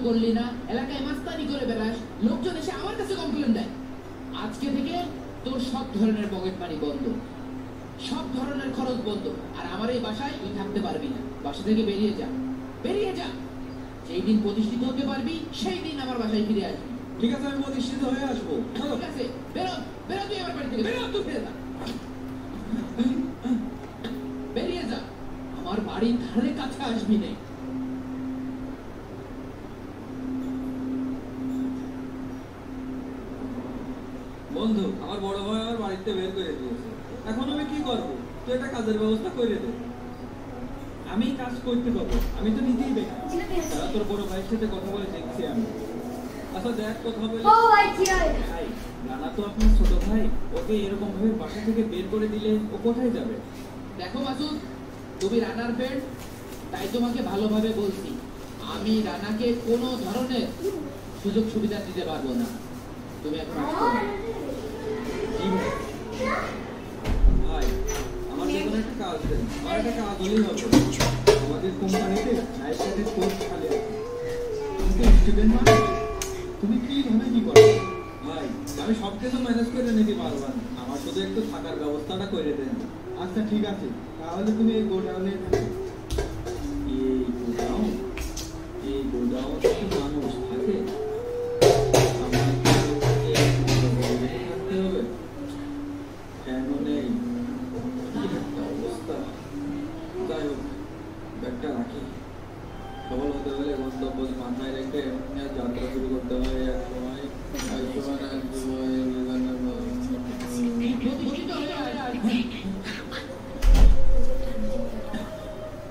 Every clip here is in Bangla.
করলি না, এলাকায় মাস্তানি করে বেড়াস, লোকজন এসে আমার কাছে কমপ্লেন দেয়। আজকে থেকে তোর সব ধরনের পকেট মানি বন্ধ, সব ধরনের খরচ বন্ধ। আর আমার এই বাসায় তুই থাকতে পারবি না। বাসা থেকে বেরিয়ে যা, বেরিয়ে যা। যেই দিন প্রতিষ্ঠিত হতে পারবি সেই দিন আমার বাসায় ফিরে আসবি। ঠিক আছে, আমি প্রতিষ্ঠিত হয়ে আসবো। ঠিক আছে, বেরো, বেরো তুই আমার বাড়ি থেকে, বেরো, তুই ফিরে যা, বেরিয়ে যা। আমার বাড়ির ধারে কাছে আসবি না। বন্ধু, আমার বড় ভাই আমার বাড়িতে বের করে দিয়েছে। এখন আমি কি করবো? তুই একটা কাজের ব্যবস্থা করে দে। আমি কাজ করতে পারবো, আমি তো নিজেই বেকার। তারা তোর বড় ভাইয়ের সাথে কথা বলে দেখছি আমি। আচ্ছা দেখ, কথা বলে ভাই, রানা তো আপনার ছোট ভাই, ওকে এরকম ভাবে বাসা থেকে বের করে দিলে ও কোথায় যাবে? দেখো মাসুদ, তুমি রানার ফ্রেন্ড, তাই তোমাকে ভালোভাবে বলছি, আমি রানাকে কোনো ধরনের সুযোগ সুবিধা দিতে পারবো না। তুমি এখন ভাই, আমার যেকোনো একটা কাজ দেন, আমার একটা কাজ হলেই হবে। আমাদের কোম্পানিতে লাইসেন্সের পোস্ট খালি আছে। তুমি তো স্টুডেন্ট মানুষ, তুমি কিভাবে কি করো? ভাই, আমি সব কিছু ম্যানেজ করে নিতে পারবো না, আমার শুধু একটু থাকার ব্যবস্থাটা করে দেন। আচ্ছা ঠিক আছে, তাহলে তুমি এই গোডাউনে থাকো। এই গোডাউন কি মানুষ থাকে? থাকতে হবে কেন নেই? কি একটা অবস্থা। যাই হোক, ব্যাগটা রাখি। সফল হতে হলে গন্তব্য মাথায় রেখে যাত্রা শুরু করতে হয়। এক সময়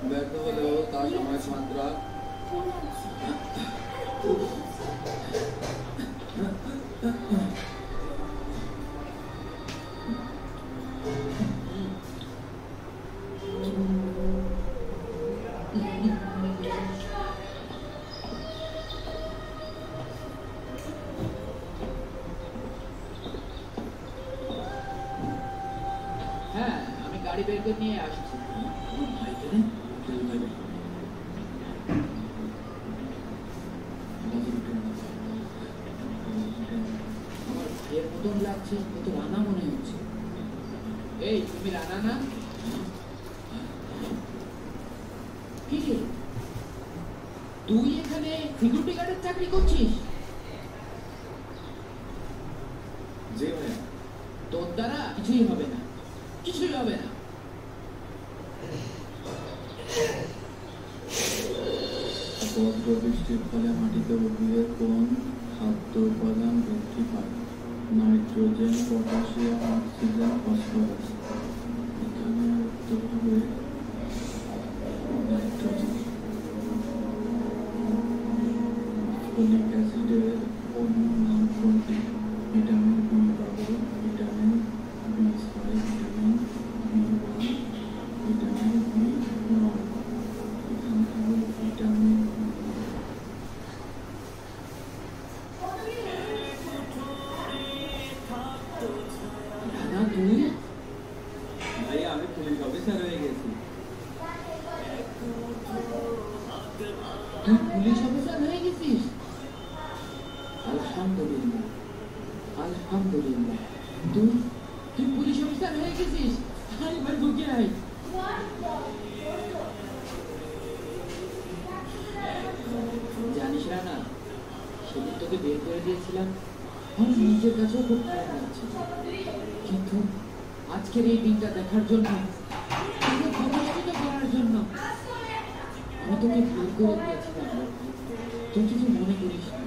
ব্যর্থ হলেও তার সময় মাত্রা হ্যাঁ, আমি গাড়ি বের করে নিয়ে আসছি। আমার ভাইয়ের মতন লাগছে, তো রানা মনে হচ্ছে। এই, তুমি রানা না? কি রে, তুই এখানে সিকিউরিটি গার্ডের চাকরি করছিস? জি ভাইয়া। তোর দ্বারা কিছুই হবে না, কিছুই হবে না। বজ্র বৃষ্টির ফলে মাটিতে উদ্ভিদের কোন খাদ্য উপাদান বৃদ্ধি পায়? Nitrogen, potassium, oxygen, phosphorus. এখানে উত্তর হবে নাইট্রোজেন। ফলিক অ্যাসিডের অন্য নাম কোনটি? ভিটামিন বি বারো, ভিটামিন বি6, ভিটামিন বি1, ভিটামিন বি9। এখানে হবে ভিটামিন রানা, তুই? ভাইয়া, আমি পুলিশ অফিসার হয়ে গেছি। তুই পুলিশ অফিসার হয়ে গেছিস? আলহামদুলিল্লাহ, আলহামদুলিল্লাহ। তুই তুই পুলিশ অফিসার হয়ে গেছিস? আয় ভাই, বুকে আয়। জানিস রানা, সেদিন তোকে বের করে দিয়েছিলাম, আমার নিজের কাছেও খুব খারাপ লাগছে। কিন্তু আজকের এই দিনটা দেখার জন্য, তোকে প্রতিষ্ঠিত করার জন্য আমি তোকে বের করে দিয়েছিলাম। তুই কিছু মনে করিস না।